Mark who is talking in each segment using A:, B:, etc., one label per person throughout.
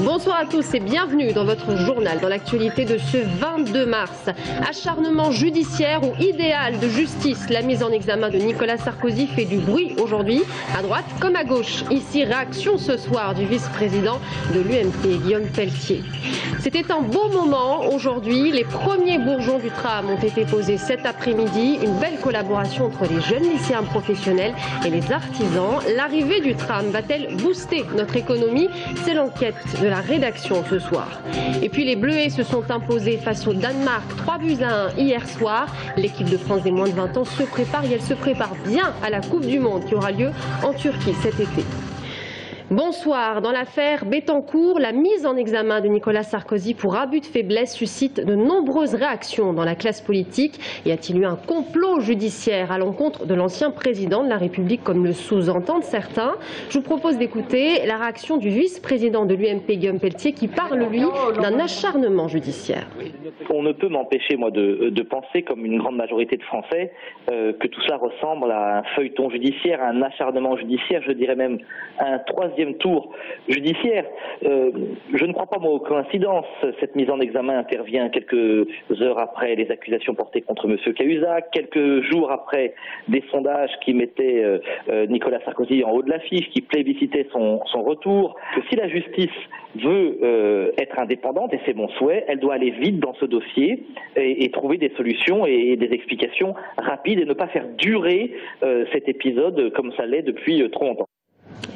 A: Bonsoir à tous et bienvenue dans votre journal dans l'actualité de ce 22 mars. Acharnement judiciaire ou idéal de justice, la mise en examen de Nicolas Sarkozy fait du bruit aujourd'hui, à droite comme à gauche. Ici, réaction ce soir du vice-président de l'UMP, Guillaume Pelletier. C'était un beau moment aujourd'hui. Les premiers bourgeons du tram ont été posés cet après-midi. Une belle collaboration entre les jeunes lycéens professionnels et les artisans. L'arrivée du tram va-t-elle booster notre économie? C'est l'enquête de la rédaction ce soir. Et puis les Bleuets se sont imposés face au Danemark 3-1 hier soir. L'équipe de France des moins de 20 ans se prépare et elle se prépare bien à la Coupe du Monde qui aura lieu en Turquie cet été. Bonsoir. Dans l'affaire Bettencourt, la mise en examen de Nicolas Sarkozy pour abus de faiblesse suscite de nombreuses réactions dans la classe politique. Y a-t-il eu un complot judiciaire à l'encontre de l'ancien président de la République, comme le sous-entendent certains? Je vous propose d'écouter la réaction du vice-président de l'UMP, Guillaume Pelletier, qui parle, lui, d'un acharnement judiciaire.
B: On ne peut m'empêcher, moi, de penser, comme une grande majorité de Français, que tout ça ressemble à un feuilleton judiciaire, à un acharnement judiciaire, je dirais même à un troisième tour judiciaire. Je ne crois pas, moi, aux coïncidences. Cette mise en examen intervient quelques heures après les accusations portées contre M. Cahuzac, quelques jours après des sondages qui mettaient Nicolas Sarkozy en haut de l'affiche, qui plébiscitaient son retour. Que si la justice veut être indépendante, et c'est mon souhait, elle doit aller vite dans ce dossier et trouver des solutions et des explications rapides et ne pas faire durer cet épisode comme ça l'est depuis trop longtemps.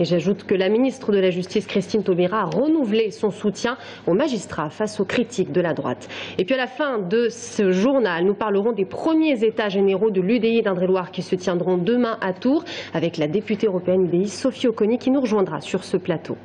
A: Et j'ajoute que la ministre de la Justice, Christine Taubira, a renouvelé son soutien aux magistrats face aux critiques de la droite. Et puis à la fin de ce journal, nous parlerons des premiers états généraux de l'UDI d'Indre-et-Loire qui se tiendront demain à Tours avec la députée européenne UDI Sophie Oconi qui nous rejoindra sur ce plateau.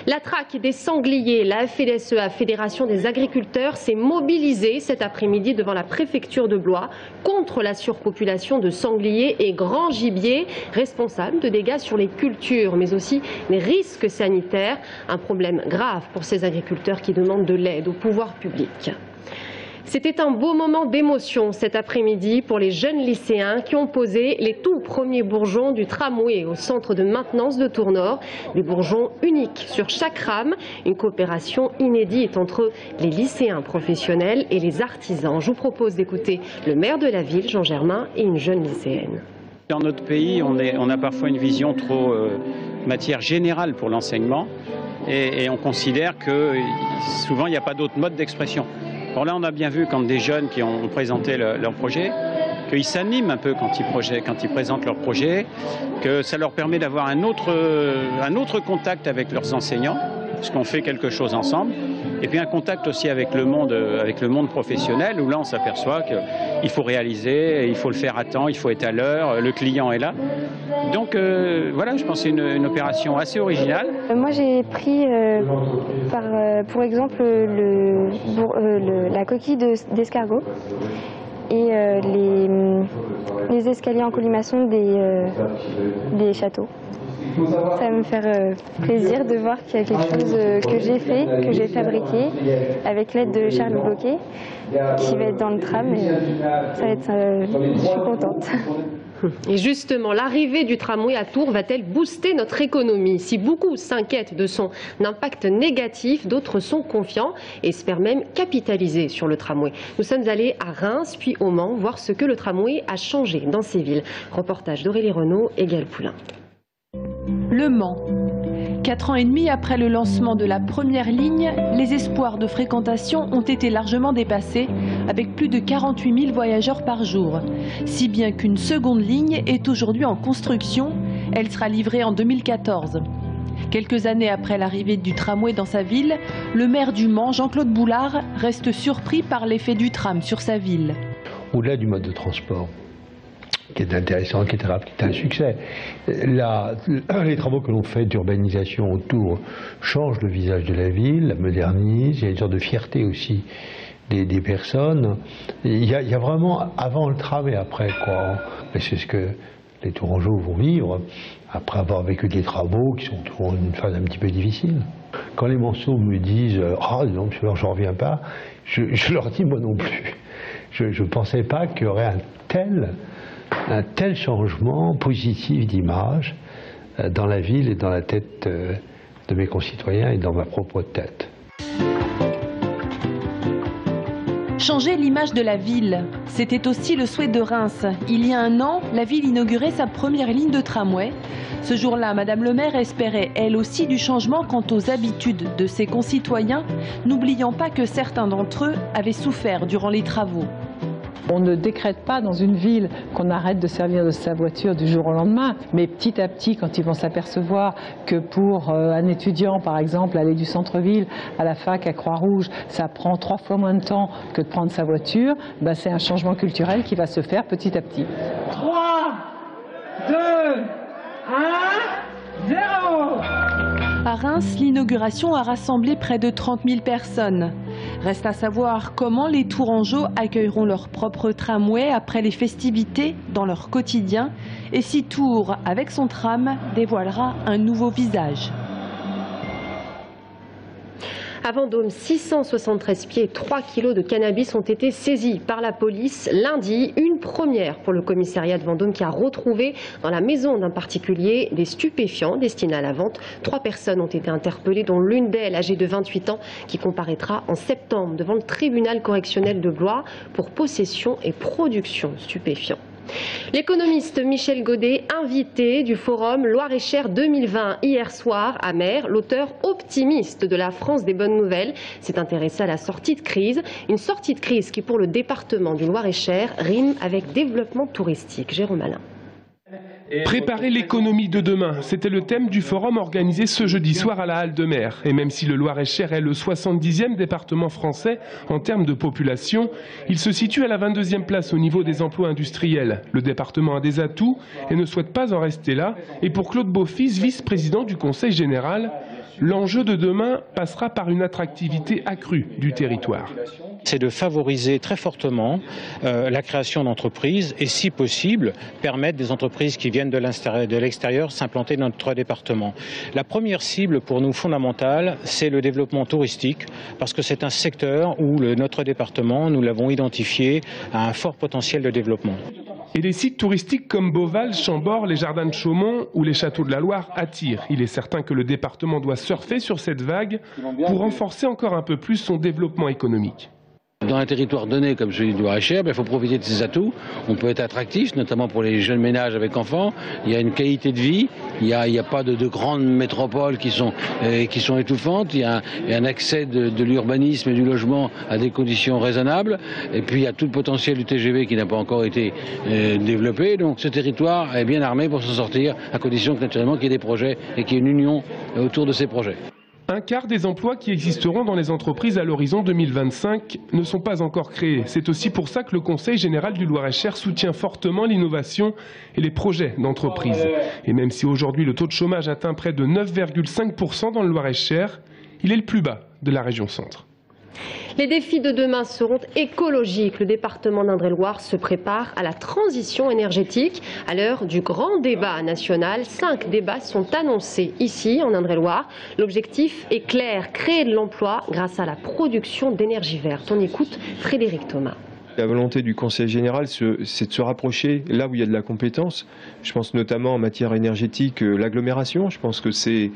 A: La traque des sangliers, la FDSEA, Fédération des agriculteurs, s'est mobilisée cet après-midi devant la préfecture de Blois contre la surpopulation de sangliers et grands gibiers responsables de dégâts sur les cultures, mais aussi les risques sanitaires. Un problème grave pour ces agriculteurs qui demandent de l'aide au pouvoir public. C'était un beau moment d'émotion cet après-midi pour les jeunes lycéens qui ont posé les tout premiers bourgeons du tramway au centre de maintenance de Tours-Nord. Des bourgeons uniques sur chaque rame. Une coopération inédite entre les lycéens professionnels et les artisans. Je vous propose d'écouter le maire de la ville, Jean Germain, et une jeune lycéenne.
C: Dans notre pays, on a parfois une vision trop matière générale pour l'enseignement et on considère que souvent il n'y a pas d'autre mode d'expression. Bon, là, on a bien vu quand des jeunes qui ont présenté leur projet, qu'ils s'animent un peu quand ils présentent leur projet, que ça leur permet d'avoir un autre contact avec leurs enseignants, parce qu'on fait quelque chose ensemble, et puis un contact aussi avec le monde professionnel, où là, on s'aperçoit qu'il faut réaliser, il faut le faire à temps, il faut être à l'heure, le client est là. Donc voilà, je pense que c'est une opération assez originale.
D: Moi j'ai pris pour exemple la coquille d'escargot et les escaliers en colimaçon des châteaux. Ça va me faire plaisir de voir qu'il y a quelque chose que j'ai fait, que j'ai fabriqué avec l'aide de Charles Bloquet qui va être dans le tram et ça va être, je suis contente.
A: Et justement, l'arrivée du tramway à Tours va-t-elle booster notre économie? Si beaucoup s'inquiètent de son impact négatif, d'autres sont confiants et espèrent même capitaliser sur le tramway. Nous sommes allés à Reims puis au Mans voir ce que le tramway a changé dans ces villes. Reportage d'Aurélie Renaud et Gaël Poulain.
E: Le Mans. 4 ans et demi après le lancement de la première ligne, les espoirs de fréquentation ont été largement dépassés, avec plus de 48 000 voyageurs par jour. Si bien qu'une seconde ligne est aujourd'hui en construction, elle sera livrée en 2014. Quelques années après l'arrivée du tramway dans sa ville, le maire du Mans, Jean-Claude Boulard, reste surpris par l'effet du tram sur sa ville.
F: Au-delà du mode de transport, qui est intéressant, qui est rapide, qui est un succès. Les travaux que l'on fait d'urbanisation autour changent le visage de la ville, la modernisent, il y a une sorte de fierté aussi des personnes. Il y a vraiment avant le tram et après, quoi. Et c'est ce que les Tourangeaux vont vivre, après avoir vécu des travaux qui sont toujours une phase un petit peu difficile. Quand les Manceaux me disent « Ah, non, j'en reviens pas », je leur dis « Moi non plus ». Je ne pensais pas qu'il y aurait un tel changement positif d'image dans la ville et dans la tête de mes concitoyens et dans ma propre tête.
E: Changer l'image de la ville, c'était aussi le souhait de Reims. Il y a un an, la ville inaugurait sa première ligne de tramway. Ce jour-là, Madame le maire espérait elle aussi du changement quant aux habitudes de ses concitoyens, n'oubliant pas que certains d'entre eux avaient souffert durant les travaux.
G: On ne décrète pas dans une ville qu'on arrête de servir de sa voiture du jour au lendemain, mais petit à petit, quand ils vont s'apercevoir que pour un étudiant, par exemple, aller du centre-ville à la fac à Croix-Rouge, ça prend 3 fois moins de temps que de prendre sa voiture, ben c'est un changement culturel qui va se faire petit à petit.
H: 3, 2, 1, 0.
E: À Reims, l'inauguration a rassemblé près de 30 000 personnes. Reste à savoir comment les Tourangeaux accueilleront leur propre tramway après les festivités dans leur quotidien et si Tours, avec son tram, dévoilera un nouveau visage.
A: À Vendôme, 673 pieds et 3 kilos de cannabis ont été saisis par la police lundi. Une première pour le commissariat de Vendôme qui a retrouvé dans la maison d'un particulier des stupéfiants destinés à la vente. 3 personnes ont été interpellées, dont l'une d'elles, âgée de 28 ans, qui comparaîtra en septembre devant le tribunal correctionnel de Blois pour possession et production stupéfiants. L'économiste Michel Godet, invité du forum Loir-et-Cher 2020 hier soir à Mer, l'auteur optimiste de la France des bonnes nouvelles, s'est intéressé à la sortie de crise. Une sortie de crise qui pour le département du Loir-et-Cher rime avec développement touristique. Jérôme Alain.
I: Préparer l'économie de demain, c'était le thème du forum organisé ce jeudi soir à la Halle de Mer. Et même si le Loir-et-Cher est le 70e département français en termes de population, il se situe à la 22e place au niveau des emplois industriels. Le département a des atouts et ne souhaite pas en rester là. Et pour Claude Beaufils, vice-président du Conseil général, l'enjeu de demain passera par une attractivité accrue du territoire.
C: C'est de favoriser très fortement la création d'entreprises et, si possible, permettre des entreprises qui viennent de l'extérieur s'implanter dans notre département. La première cible pour nous fondamentale, c'est le développement touristique, parce que c'est un secteur où notre département, nous l'avons identifié, a un fort potentiel de développement.
I: Et les sites touristiques comme Beauval, Chambord, les jardins de Chaumont ou les châteaux de la Loire attirent. Il est certain que le département doit surfer sur cette vague pour renforcer encore un peu plus son développement économique.
J: Dans un territoire donné comme celui du Loir-et-Cher, il faut profiter de ses atouts. On peut être attractif, notamment pour les jeunes ménages avec enfants. Il y a une qualité de vie, il n'y a pas de grandes métropoles qui sont étouffantes. Il y a un accès de l'urbanisme et du logement à des conditions raisonnables. Et puis il y a tout le potentiel du TGV qui n'a pas encore été développé. Donc ce territoire est bien armé pour s'en sortir, à condition que naturellement qu'il y ait des projets et qu'il y ait une union autour de ces projets.
I: Un quart des emplois qui existeront dans les entreprises à l'horizon 2025 ne sont pas encore créés. C'est aussi pour ça que le Conseil général du Loir-et-Cher soutient fortement l'innovation et les projets d'entreprise. Et même si aujourd'hui le taux de chômage atteint près de 9,5% dans le Loir-et-Cher, il est le plus bas de la région centre.
A: Les défis de demain seront écologiques. Le département d'Indre-et-Loire se prépare à la transition énergétique. À l'heure du grand débat national, 5 débats sont annoncés ici en Indre-et-Loire. L'objectif est clair, créer de l'emploi grâce à la production d'énergie verte. On écoute Frédéric Thomas.
K: La volonté du Conseil général, c'est de se rapprocher là où il y a de la compétence. Je pense notamment en matière énergétique, l'agglomération. Je pense que c'est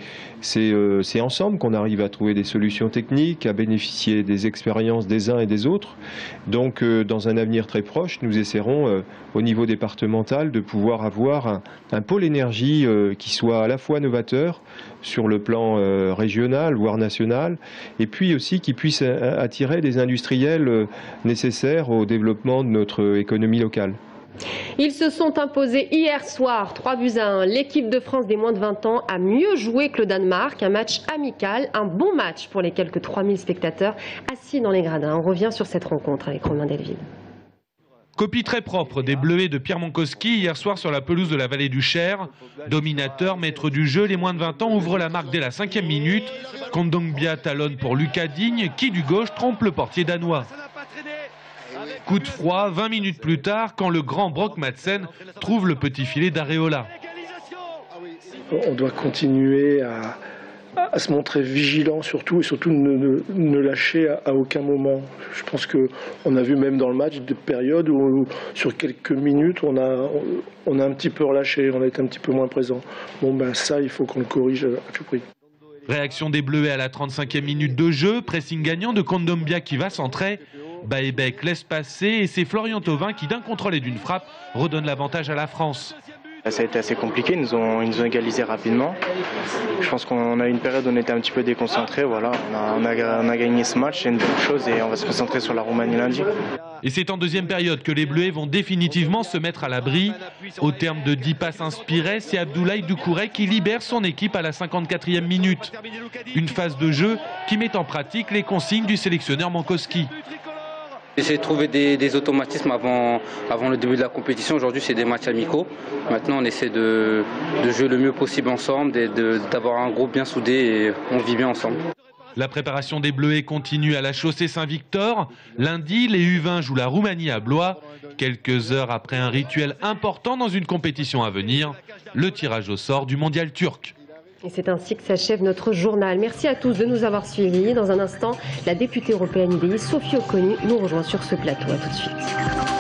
K: ensemble qu'on arrive à trouver des solutions techniques, à bénéficier des expériences des uns et des autres. Donc, dans un avenir très proche, nous essaierons, au niveau départemental, de pouvoir avoir un pôle énergie qui soit à la fois novateur sur le plan régional, voire national, et puis aussi qui puisse attirer des industriels nécessaires au développement de notre économie locale.
A: Ils se sont imposés hier soir 3-1. L'équipe de France des moins de 20 ans a mieux joué que le Danemark. Un match amical, un bon match pour les quelques 3000 spectateurs assis dans les gradins. On revient sur cette rencontre avec Romain Delville.
L: Copie très propre des Bleuets de Pierre Monkowski hier soir sur la pelouse de la vallée du Cher. Dominateur, maître du jeu, les moins de 20 ans ouvrent la marque dès la 5e minute. Kondogbia talonne pour Lucas Digne qui du gauche trompe le portier danois. Coup de froid 20 minutes plus tard quand le grand Brock Madsen trouve le petit filet d'Areola.
M: On doit continuer à se montrer vigilant surtout, et surtout ne lâcher à aucun moment. Je pense qu'on a vu même dans le match des périodes où sur quelques minutes on a un petit peu relâché, on a été un petit peu moins présent. Bon ben ça il faut qu'on le corrige à tout prix.
L: Réaction des Bleuets à la 35e minute de jeu, pressing gagnant de Kondogbia qui va centrer. Baebek laisse passer et c'est Florian Thauvin qui d'un contrôle et d'une frappe redonne l'avantage à la France.
N: Ça a été assez compliqué, ils nous ont égalisé rapidement. Je pense qu'on a eu une période où on était un petit peu déconcentré. Voilà, on a gagné ce match, c'est une bonne chose et on va se concentrer sur la Roumanie lundi.
L: Et c'est en deuxième période que les Bleuets vont définitivement se mettre à l'abri. Au terme de 10 passes inspirées, c'est Abdoulaye Doucouré qui libère son équipe à la 54e minute. Une phase de jeu qui met en pratique les consignes du sélectionneur Mankowski.
O: J'ai trouvé des automatismes avant le début de la compétition. Aujourd'hui, c'est des matchs amicaux. Maintenant, on essaie de jouer le mieux possible ensemble, d'avoir un groupe bien soudé et on vit bien ensemble.
L: La préparation des Bleuets continue à la chaussée Saint-Victor. Lundi, les U20 jouent la Roumanie à Blois. Quelques heures après un rituel important dans une compétition à venir, le tirage au sort du mondial turc.
A: Et c'est ainsi que s'achève notre journal. Merci à tous de nous avoir suivis. Dans un instant, la députée européenne IDI, Sophie Oconi, nous rejoint sur ce plateau. À tout de suite.